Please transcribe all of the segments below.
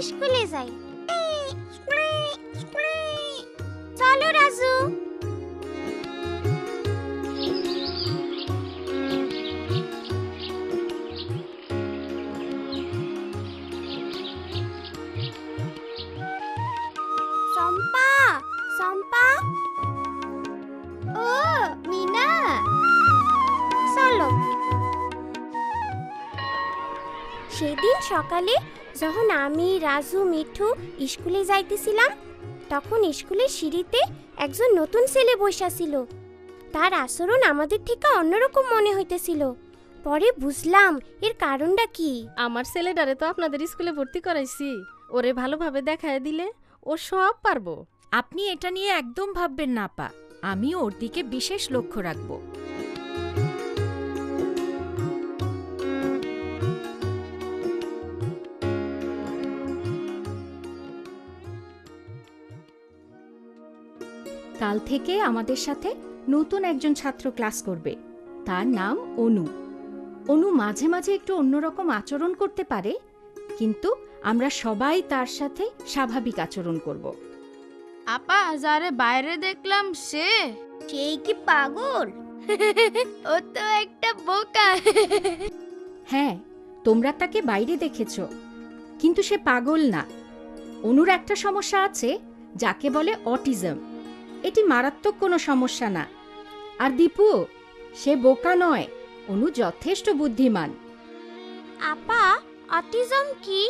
স্কুলে যাই। চলো রাজু। চম্পা, চম্পা। ও মিনা, চলো। সেদিন সকালে যখন আমি, রাজু, মিঠু স্কুলে যাইতেছিলাম, তখন স্কুলের সিঁড়িতে একজন নতুন ছেলে বসা ছিল। তার আচরণ আমাদের থেকে অন্যরকম মনে হইতেছিল। পরে বুঝলাম এর কারণটা কি। আমার ছেলেটারে তো আপনাদের স্কুলে ভর্তি করাইছি, ওরে ভালোভাবে দেখায় দিলে ও সব পারবো। আপনি এটা নিয়ে একদম ভাববেন না আপা, আমি ওর দিকে বিশেষ লক্ষ্য রাখব। কাল থেকে আমাদের সাথে নতুন একজন ছাত্র ক্লাস করবে। তার নাম অনু। অনু মাঝে মাঝে একটু অন্যরকম আচরণ করতে পারে, কিন্তু আমরা সবাই তার সাথে স্বাভাবিক আচরণ করব। আপা যারে বাইরে দেখলাম সেই কি পাগল? ও তো একটা বোকা। হ্যাঁ, তোমরা তাকে বাইরে দেখেছ, কিন্তু সে পাগল না। অনুর একটা সমস্যা আছে যাকে বলে অটিজম। এটি মারাত্মক কোনো সমস্যা না। আর দীপু, সে বোকা নয়, অনু যথেষ্ট বুদ্ধিমান। আপা, অটিজম কি?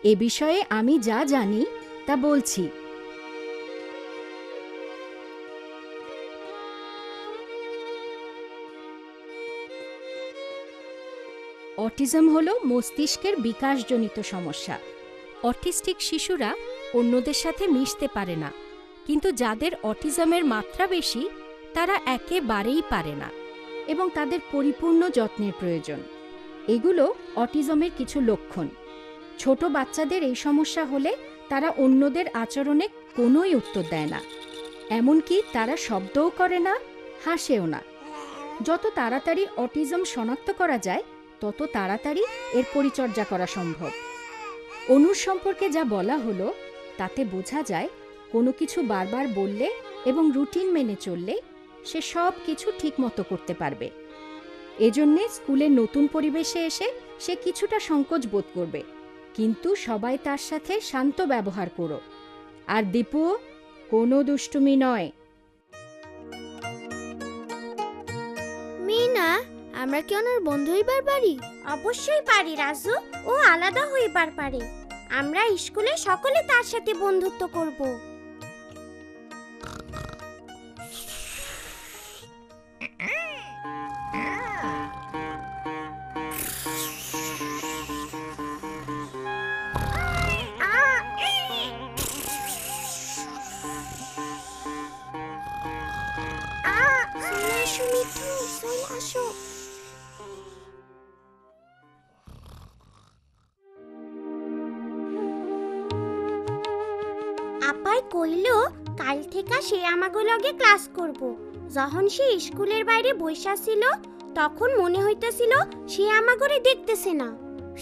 এ বিষয়ে আমি যা জানি তা বলছি। অটিজম হলো মস্তিষ্কের বিকাশজনিত সমস্যা। অটিস্টিক শিশুরা অন্যদের সাথে মিশতে পারে না, কিন্তু যাদের অটিজমের মাত্রা বেশি তারা একেবারেই পারে না এবং তাদের পরিপূর্ণ যত্নের প্রয়োজন। এগুলো অটিজমের কিছু লক্ষণ। ছোট বাচ্চাদের এই সমস্যা হলে তারা অন্যদের আচরণে কোনোই উত্তর দেয় না, এমনকি তারা শব্দও করে না, হাসেও না। যত তাড়াতাড়ি অটিজম শনাক্ত করা যায় তত তাড়াতাড়ি এর পরিচর্যা করা সম্ভব। অনুর সম্পর্কে যা বলা হলো তাতে বোঝা যায় কোনো কিছু বারবার বললে এবং রুটিন মেনে চললে সে সব কিছু ঠিকমতো করতে পারবে। এজন্যে স্কুলের নতুন পরিবেশে এসে সে কিছুটা সংকোচ বোধ করবে, কিন্তু সবাই তার সাথে শান্ত ব্যবহার করো। আর দীপু, কোনো দুষ্টুমি নয়। মিনা, আমরা কি ওনার বন্ধু হইবার পারি? অবশ্যই পারি রাজু, ও আলাদা হইবার পারে। আমরা স্কুলে সকলে তার সাথে বন্ধুত্ব করব। আপাই কইল কাল থেকে সে আমাগো লগে ক্লাস করব। যখন সে স্কুলের বাইরে বইসা ছিল তখন মনে হইতেছিল সে আমাগরে দেখতেছে না।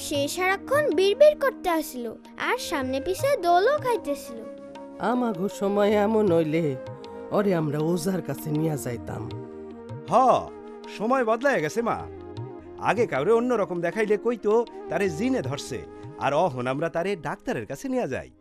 সে সারাক্ষণ বিড়বিড় করতে আসছিল আর সামনে পিছে দোলও খাইতেছিল। আমাগো সময় এমন হইলে ওরে আমরা ওজার কাছে নিয়ে যাইতাম। হ, সময় বদলায় গেছে মা। আগে কাউরে অন্যরকম দেখাইলে কইতো তারে জিনে ধরছে, আর অহন আমরা তারে ডাক্তারের কাছে নিয়ে যাই।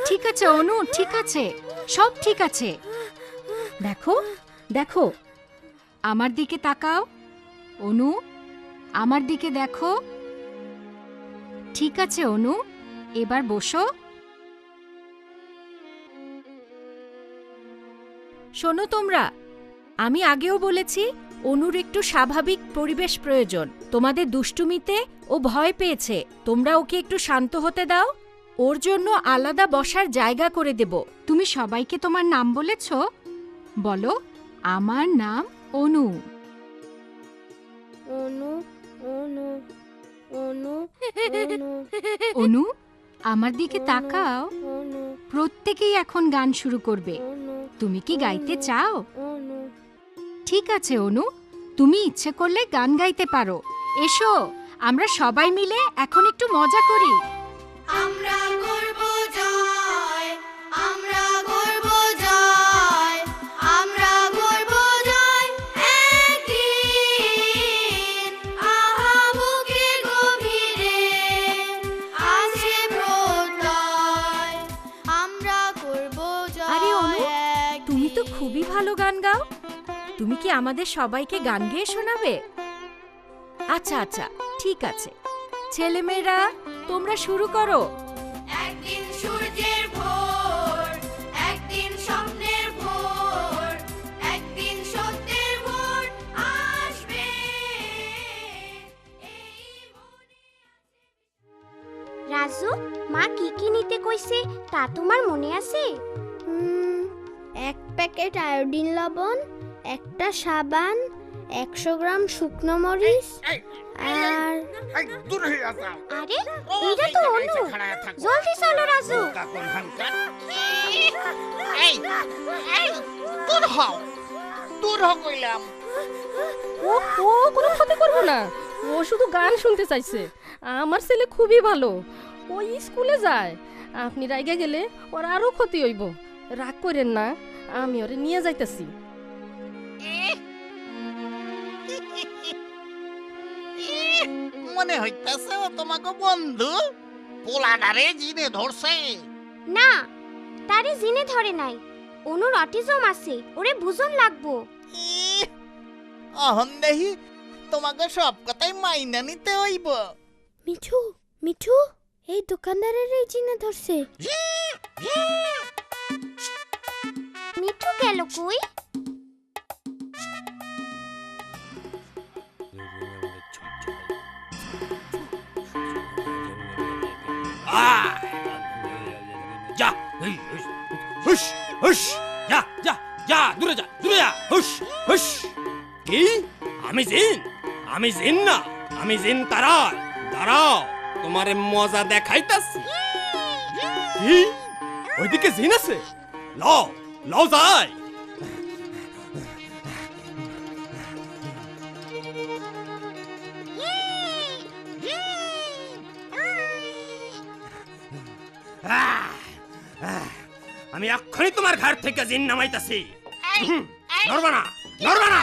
ঠিক আছে অনু, ঠিক আছে, সব ঠিক আছে। দেখো দেখো, আমার দিকে তাকাও। অনু, আমার দিকে দেখো। ঠিক আছে অনু, এবার বসো। শোনো তোমরা, আমি আগেও বলেছি অনুর একটু স্বাভাবিক পরিবেশ প্রয়োজন। তোমাদের দুষ্টুমিতে ও ভয় পেয়েছে, তোমরা ওকে একটু শান্ত হতে দাও। ওর জন্য আলাদা বসার জায়গা করে দেব। তুমি সবাইকে তোমার নাম বলেছ? বলো, আমার নাম অনু। অনু অনু অনু অনু অনু, আমার দিকে তাকাও। অনু প্রত্যেকেই এখন গান শুরু করবে। অনু তুমি কি গাইতে চাও? অনু। ঠিক আছে অনু, তুমি ইচ্ছে করলে গান গাইতে পারো। এসো, আমরা সবাই মিলে এখন একটু মজা করি। আমরা করব জয়, আমরা করব জয়, আমরা করব জয় একদিন। আহা বুকে গভীরে আছে প্রত্যয়, আমরা করব জয়। আরে অনু, তুমি তো একদিন। খুবই ভালো গান গাও। তুমি কি আমাদের সবাইকে গান গেয়ে শোনাবে? আচ্ছা আচ্ছা, ঠিক আছে। ছেলেমেয়েরা, তোমরা শুরু করো। একদিন সূর্যের ভোর, একদিন স্বপ্নের ভোর, একদিন সত্যের ভোর আসবে। রাজু, মা কি কি নিতে কইছে তা তোমার মনে আছে? এক প্যাকেট আয়োডিন লবণ, একটা সাবান, 100 গ্রাম শুকনো মরিচ আর আরে এটা তো অনু। জলদি চলো রাজু। ও ও কোনো ক্ষতি করবো না, ও শুধু গান শুনতে চাইছে। আমার ছেলে খুবই ভালো, ও স্কুলে যায়। আপনি রাইগে গেলে ওর আরো ক্ষতি হইব। রাগ করেন না, আমি ওরে নিয়ে যাইতেছি। মনে হইতাছে ও তোমাকে বন্ধু পোলাডারে জিনে ধরছে। না, তারে জিনে ধরে নাই। অনুর অটিজম আছে, ওরে বুঝন লাগবো। ইহ, অহন দেহি তোমাকে সব কথাই মাইনা নিতে হইব। মিঠু, মিঠু, এই দোকানদারের এই চিনে ধরছে। মিঠু গেল কই? যা, হুশ হুশ, যা যা যা, দূরে যা, দূরে যা, হুশ হুশ। কি? আমি জিন? আমি জিন না, আমি জিন তারাই। দাঁড়াও, তোমারে মজা দেখাইতাছি। কি? ওইদিকে জিন আছে? লও লও যাই। আমি এক্ষুনি তোমার ঘর থেকে জিন নামাইতাছি। নড়বা না, নড়বা না,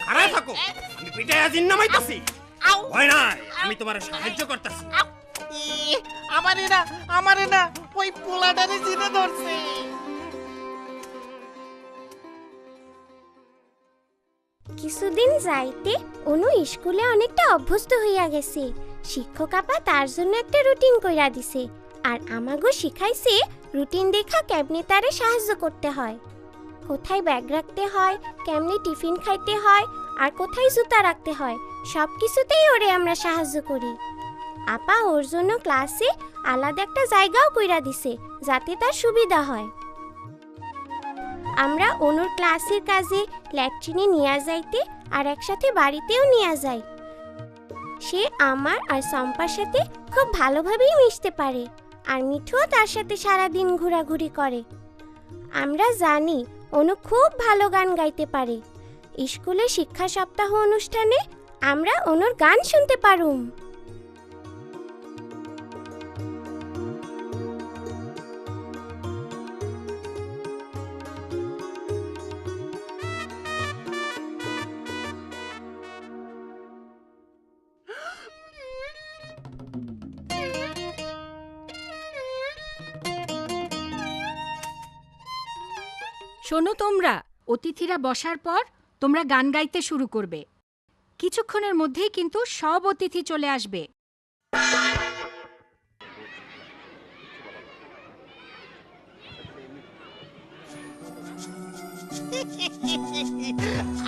খাড়ায় থাকো। আমি পিটাইয়া জিন নামাইতাছি। ভয় নাই, আমি তোমার সাহায্য করতেছি। ইহ, আমারে না ওই পোলাডারে জিনে ধরছে। কিছুদিন যাইতে অনু স্কুলে অনেকটা অভ্যস্ত হইয়া গেছে। শিক্ষক আপা তার জন্য একটা রুটিন কইরা দিছে, আর আমাগো শিখাইছে রুটিন দেখা কেমনে তারে সাহায্য করতে হয়। কোথায় ব্যাগ রাখতে হয়, কেমনে টিফিন খাইতে হয়, আর কোথায় জুতা রাখতে হয়, সব কিছুতেই ওরে আমরা সাহায্য করি। আপা ওর জন্য ক্লাসে আলাদা একটা জায়গাও কইরা দিছে, যাতে তার সুবিধা হয়। আমরা অনুর ক্লাসের কাজে ল্যাট্রিনে নিয়ে যাইতে আর একসাথে বাড়িতেও নিয়ে যাই। সে আমার আর সম্পার সাথে খুব ভালোভাবেই মিশতে পারে, আর মিঠুও তার সাথে সারাদিন ঘোরাঘুরি করে। আমরা জানি অনু খুব ভালো গান গাইতে পারে। স্কুলে শিক্ষা সপ্তাহ অনুষ্ঠানে আমরা অনুর গান শুনতে পারুম। শোনো তোমরা, অতিথিরা বসার পর তোমরা গান গাইতে শুরু করবে। কিছুক্ষণের মধ্যেই কিন্তু সব অতিথি চলে আসবে।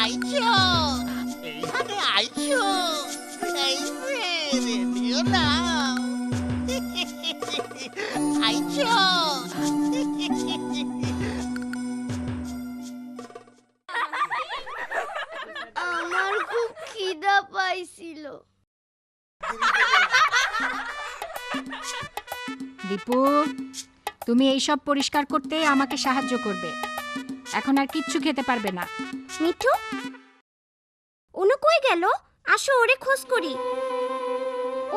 আইছো এইখানে আইছো এই যে রেডিও নাও আইছো আমার খুব খিদা পাইছিল। দীপু, তুমি এইসব পরিষ্কার করতে আমাকে সাহায্য করবে। এখন আর কিচ্ছু খেতে পারবে না। মিঠু, অনু কই গেল? আসো ওরে খোঁজ করি।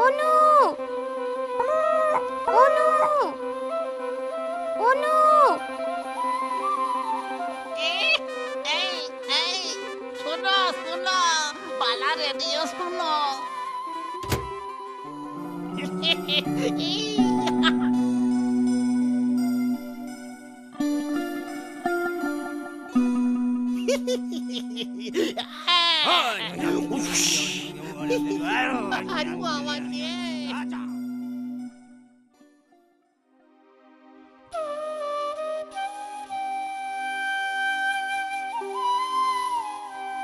অনু, অনু, অনু। এই শোনো শোনো পালা রেডিও শোনো আরে বাবা রে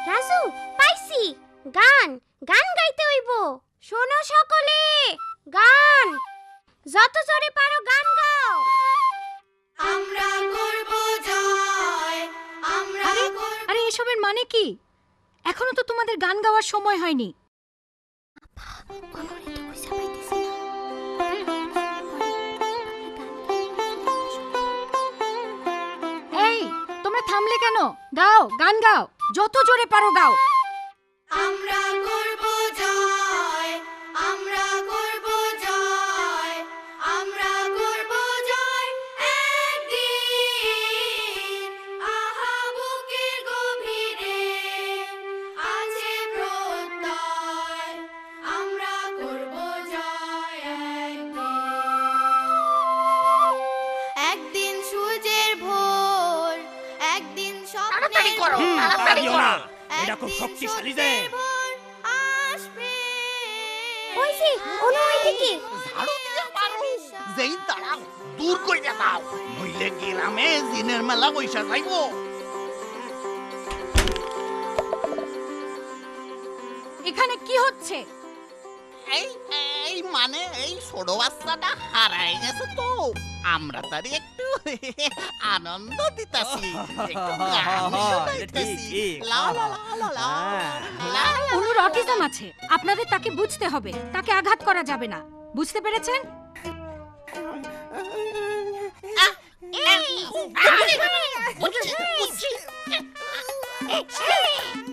রাজু, পাইছি গান। গান গাইতে হইব। শোনো সকলে, গান। যত জোরে পারো গান গাও। আমরা করব জয়, আমরা করব। আরে এসবের মানে কি? এখনো তো তোমাদের গান গাওয়ার সময় হয়নি। এই, তোমরা থামলে কেন? গাও, গান গাও, যত জোরে পারো গাও। আমরা করব জয়, আমরা করব জয়, আমরা করব জয় একদিন। আহা বুকের গভীরে আছে প্রত্যয়, আমরা করব জয় একদিন সূর্যের ভোর, একদিন স্বপ্নের ভোর, এটা খুব শক্তিশালী যে। আসবে। ওইছি, অনু ওইদিকে। ঝাড়ু দিয়ে মারো যেই দাঁড়াও দূর কইরা দাও নইলে গ্রামে জিনের মেলা বইসা যাইবো এখানে কি হচ্ছে? এই এই মানে এই ছোট বাচ্চাটা হারাই গেছে তো আমরা তারই একটু আনন্দ দিতাছি একটু গান শোনাইতেছি। লা লা লা লা লা লা। অনুর অটিজম আছে, আপনাদের তাকে বুঝতে হবে। তাকে আঘাত করা যাবে না, বুঝতে পেরেছেন? বুঝছি, বুঝছি।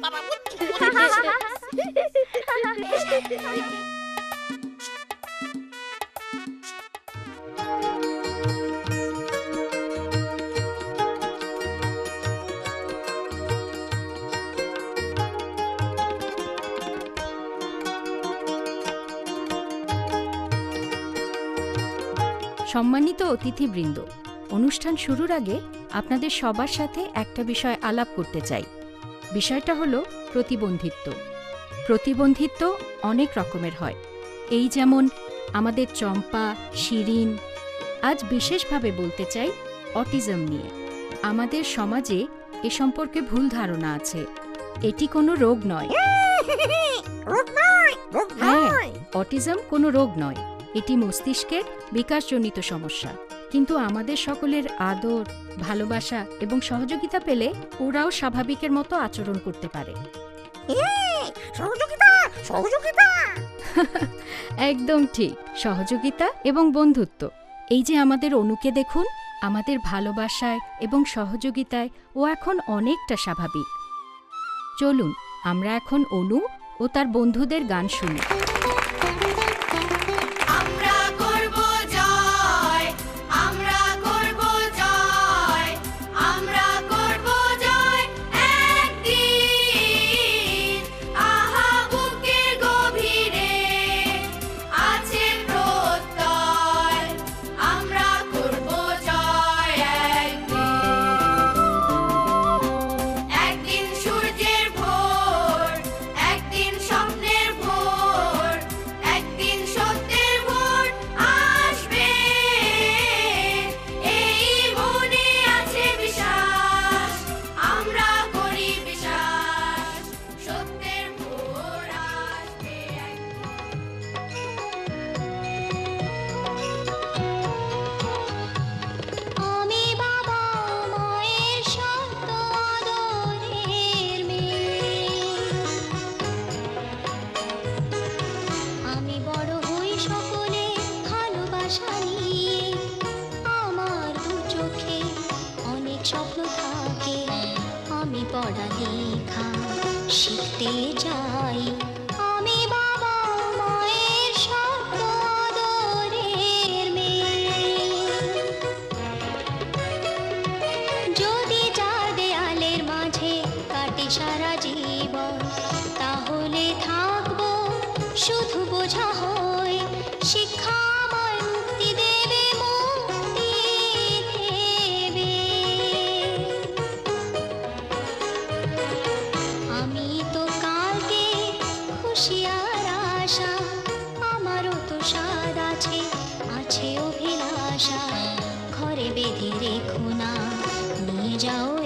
বাবা, বুঝছি, সম্মানিত অতিথিবৃন্দ, অনুষ্ঠান শুরুর আগে আপনাদের সবার সাথে একটা বিষয় আলাপ করতে চাই। বিষয়টা হলো প্রতিবন্ধিত্ব। প্রতিবন্ধিত্ব অনেক রকমের হয়। এই যেমন আমাদের চম্পা, শিরিন। আজ বিশেষভাবে বলতে চাই অটিজম নিয়ে। আমাদের সমাজে এ সম্পর্কে ভুল ধারণা আছে। এটি কোনো রোগ নয়। হ্যাঁ, অটিজম কোনো রোগ নয়। এটি মস্তিষ্কের বিকাশজনিত সমস্যা। কিন্তু আমাদের সকলের আদর, ভালোবাসা এবং সহযোগিতা পেলে ওরাও স্বাভাবিকের মতো আচরণ করতে পারে। একদম ঠিক, সহযোগিতা এবং বন্ধুত্ব। এই যে আমাদের অনুকে দেখুন, আমাদের ভালোবাসায় এবং সহযোগিতায় ও এখন অনেকটা স্বাভাবিক। চলুন আমরা এখন অনু ও তার বন্ধুদের গান শুনি। আমরা করব জয়, আমরা করব জয়, আমরা করব জয় একদিন। আহা বুকের গভীরে আছে প্রত্যয়, আমরা করব জয় একদিন সূর্যের ভোর, একদিন স্বপ্নের ভোর, একদিন স্বপ্ন থাকে আমি পড়ালেখা শিখতে চাই। আমি বাবা মায়ের স্বপ্ন আদরের মেয়ে। যদি চার দেয়ালের মাঝে কাটে সারা জীবন তাহলে থাকবো শুধু বোঝা হয়ে। শিক্ষা আমায় মুক্তি দেবে, মুক্তি দেবে। আমি তো কালকে খুশি আর আশা, আমারও তো স্বাদ আছে, আছে অভিলাষা। ঘরে বেঁধে রেখো না, নিয়ে যাও